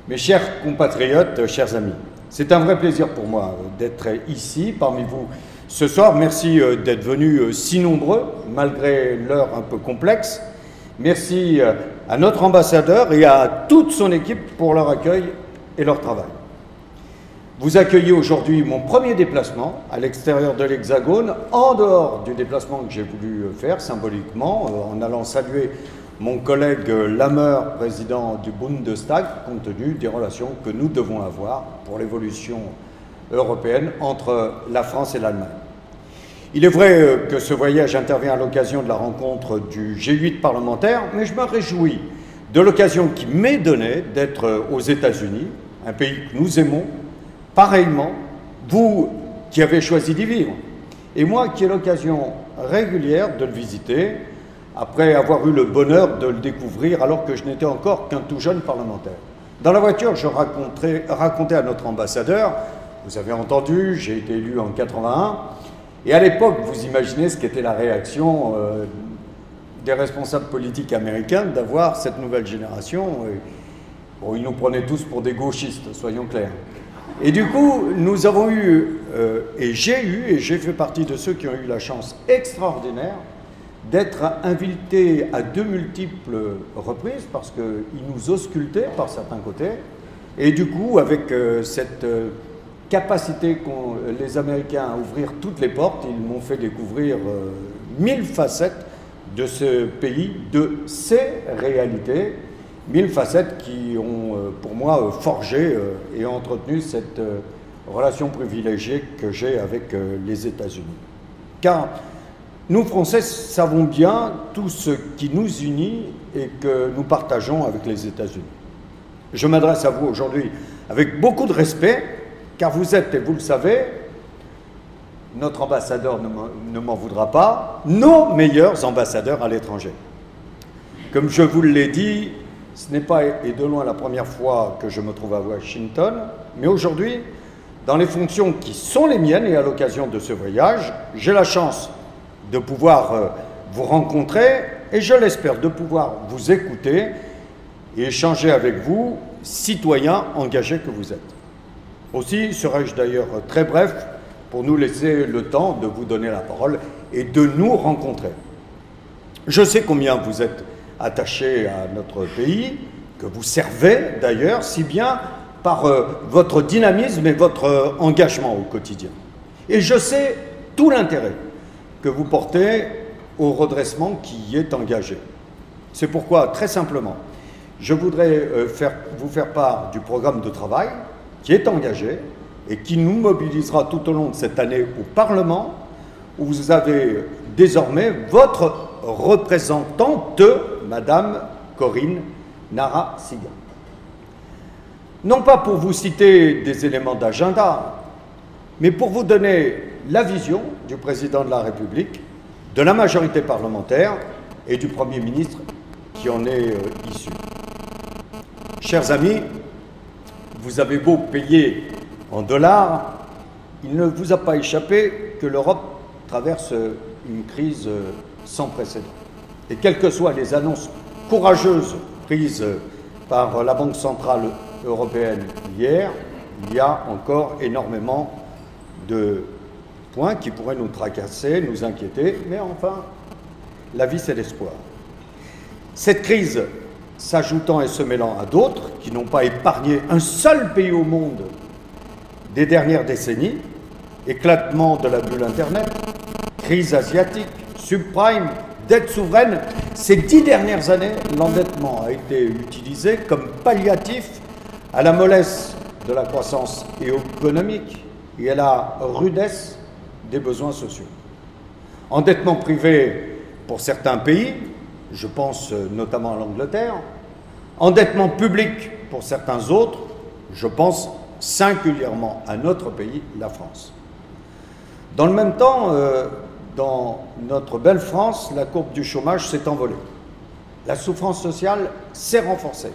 Mes chers compatriotes, chers amis, c'est un vrai plaisir pour moi d'être ici parmi vous ce soir. Merci d'être venus si nombreux, malgré l'heure un peu complexe. Merci à notre ambassadeur et à toute son équipe pour leur accueil et leur travail. Vous accueillez aujourd'hui mon premier déplacement à l'extérieur de l'Hexagone, en dehors du déplacement que j'ai voulu faire symboliquement, en allant saluer mon collègue Lammer, président du Bundestag, compte tenu des relations que nous devons avoir pour l'évolution européenne entre la France et l'Allemagne. Il est vrai que ce voyage intervient à l'occasion de la rencontre du G8 parlementaire, mais je me réjouis de l'occasion qui m'est donnée d'être aux États-Unis, un pays que nous aimons, pareillement, vous qui avez choisi d'y vivre, et moi qui ai l'occasion régulière de le visiter, après avoir eu le bonheur de le découvrir alors que je n'étais encore qu'un tout jeune parlementaire. Dans la voiture, je racontais à notre ambassadeur, vous avez entendu, j'ai été élu en 81, et à l'époque, vous imaginez ce qu'était la réaction des responsables politiques américains d'avoir cette nouvelle génération. Bon, ils nous prenaient tous pour des gauchistes, soyons clairs. Et du coup, nous avons eu, et j'ai fait partie de ceux qui ont eu la chance extraordinaire d'être invité à de multiples reprises, parce qu'ils nous auscultaient par certains côtés, et du coup, avec cette capacité qu'ont les Américains à ouvrir toutes les portes, ils m'ont fait découvrir 1000 facettes de ce pays, de ses réalités, 1000 facettes qui ont, pour moi, forgé et entretenu cette relation privilégiée que j'ai avec les États-Unis. Car nous, Français, savons bien tout ce qui nous unit et que nous partageons avec les États-Unis. Je m'adresse à vous aujourd'hui avec beaucoup de respect, car vous êtes, et vous le savez, notre ambassadeur ne m'en voudra pas, nos meilleurs ambassadeurs à l'étranger. Comme je vous l'ai dit, ce n'est pas et de loin la première fois que je me trouve à Washington, mais aujourd'hui, dans les fonctions qui sont les miennes et à l'occasion de ce voyage, j'ai la chance de pouvoir vous rencontrer et je l'espère de pouvoir vous écouter et échanger avec vous, citoyens engagés que vous êtes. Aussi serai-je d'ailleurs très bref pour nous laisser le temps de vous donner la parole et de nous rencontrer. Je sais combien vous êtes attachés à notre pays, que vous servez d'ailleurs, si bien par votre dynamisme et votre engagement au quotidien. Et je sais tout l'intérêt que vous portez au redressement qui y est engagé. C'est pourquoi, très simplement, je voudrais vous faire part du programme de travail qui est engagé et qui nous mobilisera tout au long de cette année au Parlement, où vous avez désormais votre représentante, Madame Corinne Narasimhan. Non pas pour vous citer des éléments d'agenda, mais pour vous donner la vision du président de la République, de la majorité parlementaire et du Premier ministre qui en est issu. Chers amis, vous avez beau payer en dollars, il ne vous a pas échappé que l'Europe traverse une crise sans précédent. Et quelles que soient les annonces courageuses prises par la Banque centrale européenne hier, il y a encore énormément de points qui pourraient nous tracasser, nous inquiéter, mais enfin, la vie c'est l'espoir. Cette crise s'ajoutant et se mêlant à d'autres qui n'ont pas épargné un seul pays au monde des dernières décennies, éclatement de la bulle Internet, crise asiatique, subprime, dette souveraine, ces 10 dernières années, l'endettement a été utilisé comme palliatif à la mollesse de la croissance économique et à la rudesse des besoins sociaux. Endettement privé pour certains pays, je pense notamment à l'Angleterre, endettement public pour certains autres, je pense singulièrement à notre pays, la France. Dans le même temps, dans notre belle France, la courbe du chômage s'est envolée. La souffrance sociale s'est renforcée.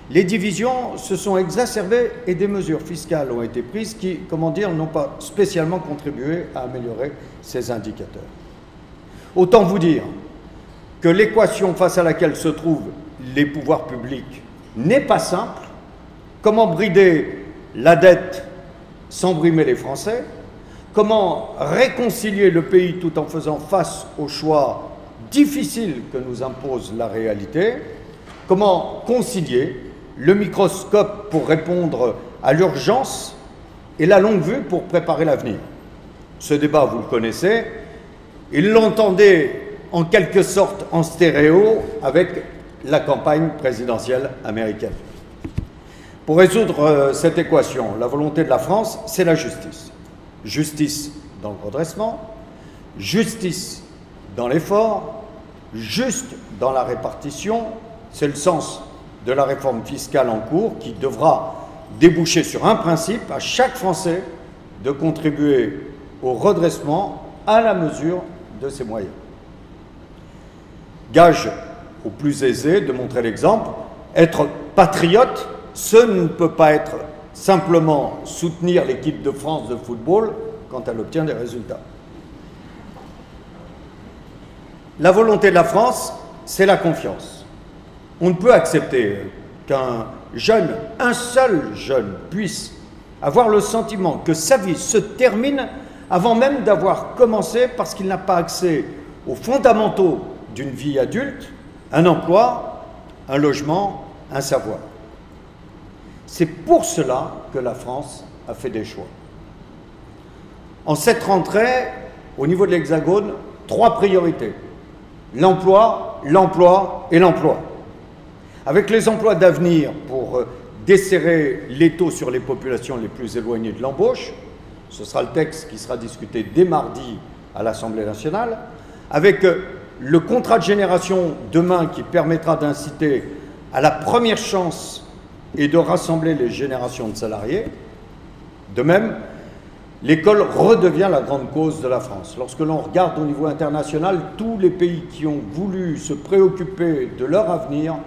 Les divisions se sont exacerbées et des mesures fiscales ont été prises qui, comment dire, n'ont pas spécialement contribué à améliorer ces indicateurs. Autant vous dire que l'équation face à laquelle se trouvent les pouvoirs publics n'est pas simple comment brider la dette sans brimer les Français, comment réconcilier le pays tout en faisant face aux choix difficiles que nous impose la réalité, comment concilier le microscope pour répondre à l'urgence et la longue vue pour préparer l'avenir. Ce débat, vous le connaissez, et l'entendez en quelque sorte en stéréo avec la campagne présidentielle américaine. Pour résoudre cette équation, la volonté de la France, c'est la justice. Justice dans le redressement, justice dans l'effort, juste dans la répartition. C'est le sens de la réforme fiscale en cours qui devra déboucher sur un principe à chaque Français de contribuer au redressement à la mesure de ses moyens. Gage aux plus aisés de montrer l'exemple, être patriote, ce ne peut pas être simplement soutenir l'équipe de France de football quand elle obtient des résultats. La volonté de la France, c'est la confiance. On ne peut accepter qu'un jeune, un seul jeune, puisse avoir le sentiment que sa vie se termine avant même d'avoir commencé parce qu'il n'a pas accès aux fondamentaux d'une vie adulte, un emploi, un logement, un savoir. C'est pour cela que la France a fait des choix. En cette rentrée, au niveau de l'Hexagone, 3 priorités. L'emploi, l'emploi et l'emploi. Avec les emplois d'avenir pour desserrer l'étau sur les populations les plus éloignées de l'embauche, ce sera le texte qui sera discuté dès mardi à l'Assemblée nationale, avec le contrat de génération demain qui permettra d'inciter à la première chance et de rassembler les générations de salariés. De même, l'école redevient la grande cause de la France. Lorsque l'on regarde au niveau international, tous les pays qui ont voulu se préoccuper de leur avenir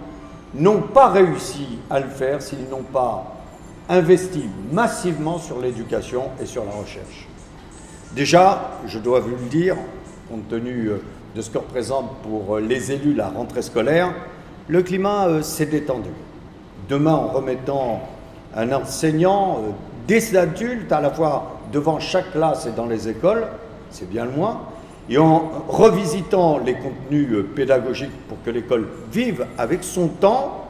n'ont pas réussi à le faire s'ils n'ont pas investi massivement sur l'éducation et sur la recherche. Déjà, je dois vous le dire, compte tenu de ce que représente pour les élus la rentrée scolaire, le climat s'est détendu. Demain, en remettant un enseignant, des adultes à la fois devant chaque classe et dans les écoles, c'est bien le moins, et en revisitant les contenus pédagogiques pour que l'école vive avec son temps,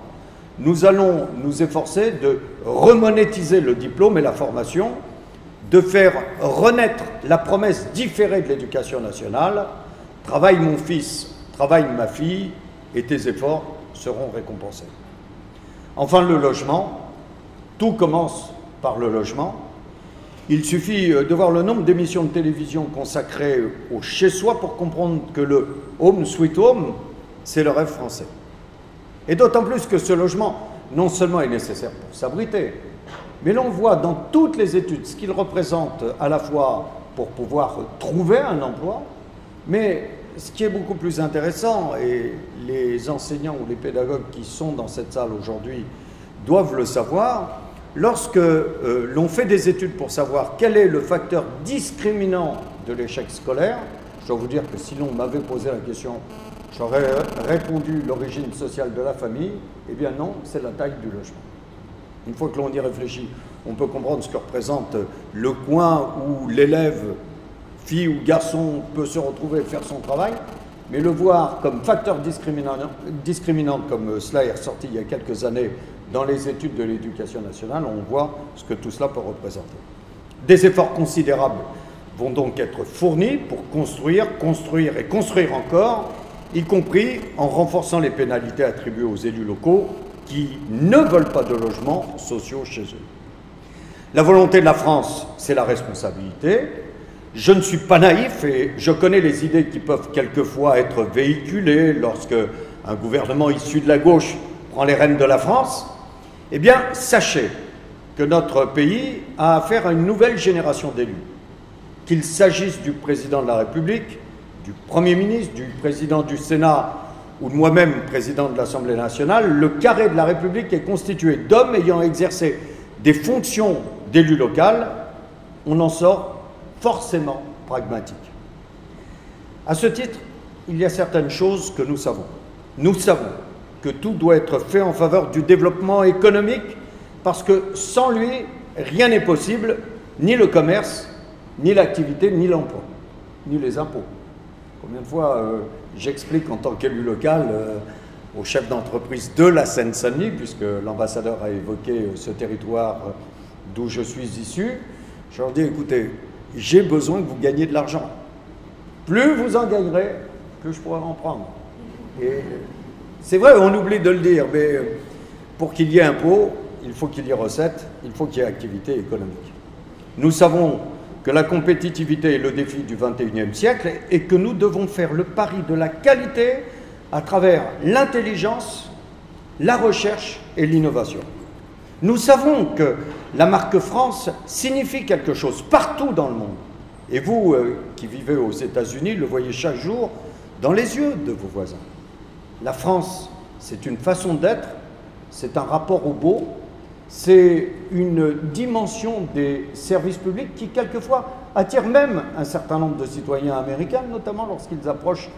nous allons nous efforcer de remonétiser le diplôme et la formation, de faire renaître la promesse différée de l'éducation nationale. Travaille mon fils, travaille ma fille, et tes efforts seront récompensés. Enfin, le logement. Tout commence par le logement. Il suffit de voir le nombre d'émissions de télévision consacrées au chez-soi pour comprendre que le home sweet home, c'est le rêve français. Et d'autant plus que ce logement, non seulement est nécessaire pour s'abriter, mais l'on voit dans toutes les études ce qu'il représente à la fois pour pouvoir trouver un emploi, mais ce qui est beaucoup plus intéressant, et les enseignants ou les pédagogues qui sont dans cette salle aujourd'hui doivent le savoir, lorsque l'on fait des études pour savoir quel est le facteur discriminant de l'échec scolaire, je dois vous dire que si l'on m'avait posé la question, j'aurais répondu l'origine sociale de la famille. Eh bien non, c'est la taille du logement. Une fois que l'on y réfléchit, on peut comprendre ce que représente le coin où l'élève, fille ou garçon, peut se retrouver et faire son travail, mais le voir comme facteur discriminant comme cela est ressorti il y a quelques années dans les études de l'éducation nationale, on voit ce que tout cela peut représenter. Des efforts considérables vont donc être fournis pour construire, construire et construire encore, y compris en renforçant les pénalités attribuées aux élus locaux qui ne veulent pas de logements sociaux chez eux. La volonté de la France, c'est la responsabilité. Je ne suis pas naïf et je connais les idées qui peuvent quelquefois être véhiculées lorsque un gouvernement issu de la gauche prend les rênes de la France. Eh bien, sachez que notre pays a affaire à une nouvelle génération d'élus. Qu'il s'agisse du président de la République, du Premier ministre, du président du Sénat ou de moi-même, président de l'Assemblée nationale, le carré de la République est constitué d'hommes ayant exercé des fonctions d'élu local. On en sort forcément pragmatique. À ce titre, il y a certaines choses que nous savons. Nous savons que tout doit être fait en faveur du développement économique parce que sans lui, rien n'est possible, ni le commerce, ni l'activité, ni l'emploi, ni les impôts. Combien de fois j'explique en tant qu'élu local aux chefs d'entreprise de la Seine-Saint-Denis, puisque l'ambassadeur a évoqué ce territoire d'où je suis issu, je leur dis, écoutez, j'ai besoin que vous gagniez de l'argent. Plus vous en gagnerez, plus je pourrai en prendre. Et c'est vrai, on oublie de le dire, mais pour qu'il y ait impôt, il faut qu'il y ait recettes, il faut qu'il y ait activité économique. Nous savons que la compétitivité est le défi du XXIe siècle et que nous devons faire le pari de la qualité à travers l'intelligence, la recherche et l'innovation. Nous savons que la marque France signifie quelque chose partout dans le monde. Et vous, qui vivez aux États-Unis, le voyez chaque jour dans les yeux de vos voisins. La France, c'est une façon d'être, c'est un rapport au beau, c'est une dimension des services publics qui, quelquefois, attire même un certain nombre de citoyens américains, notamment lorsqu'ils approchent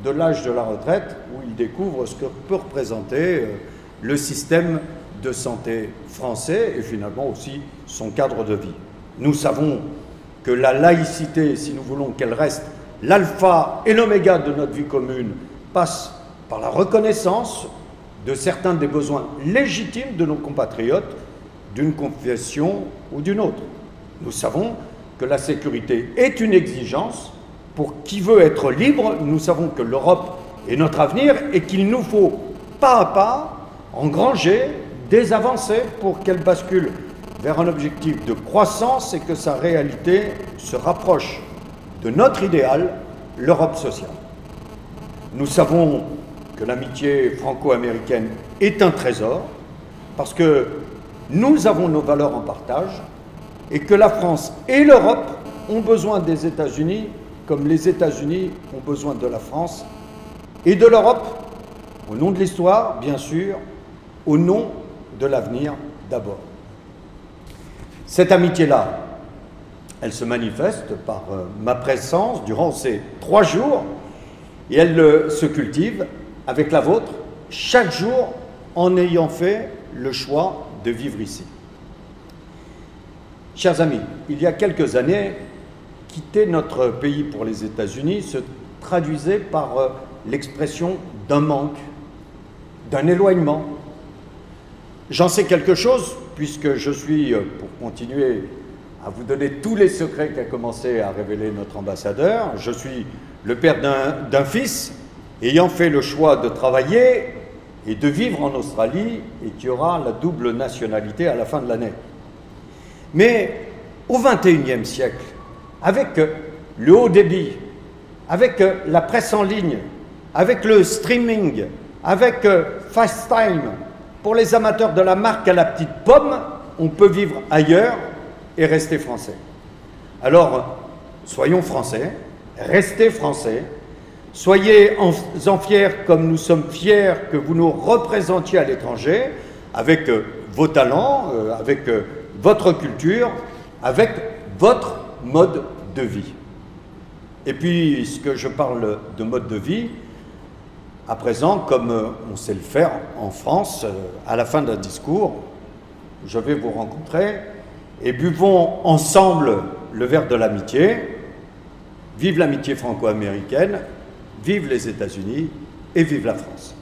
de l'âge de la retraite, où ils découvrent ce que peut représenter le système de santé français et finalement aussi son cadre de vie. Nous savons que la laïcité, si nous voulons qu'elle reste l'alpha et l'oméga de notre vie commune, passe par la reconnaissance de certains des besoins légitimes de nos compatriotes d'une confession ou d'une autre. Nous savons que la sécurité est une exigence pour qui veut être libre. Nous savons que l'Europe est notre avenir et qu'il nous faut pas à pas engranger des avancées pour qu'elle bascule vers un objectif de croissance et que sa réalité se rapproche de notre idéal, l'Europe sociale. Nous savons que l'amitié franco-américaine est un trésor parce que nous avons nos valeurs en partage et que la France et l'Europe ont besoin des États-Unis comme les États-Unis ont besoin de la France et de l'Europe, au nom de l'histoire, bien sûr, au nom de l'avenir d'abord. Cette amitié-là, elle se manifeste par ma présence durant ces 3 jours et elle se cultive avec la vôtre chaque jour en ayant fait le choix de vivre ici. Chers amis, il y a quelques années, quitter notre pays pour les États-Unis se traduisait par l'expression d'un manque, d'un éloignement. J'en sais quelque chose puisque je suis, pour continuer à vous donner tous les secrets qu'a commencé à révéler notre ambassadeur, je suis le père d'un fils ayant fait le choix de travailler et de vivre en Australie et qui aura la double nationalité à la fin de l'année. Mais au XXIe siècle, avec le haut débit, avec la presse en ligne, avec le streaming, avec FaceTime, pour les amateurs de la marque à la petite pomme, on peut vivre ailleurs et rester français. Alors, soyons français, restez français, soyez-en fiers comme nous sommes fiers que vous nous représentiez à l'étranger, avec vos talents, avec votre culture, avec votre mode de vie. Et puisque je parle de mode de vie, à présent, comme on sait le faire en France, à la fin d'un discours, je vais vous rencontrer et buvons ensemble le verre de l'amitié. Vive l'amitié franco-américaine, vive les États-Unis et vive la France.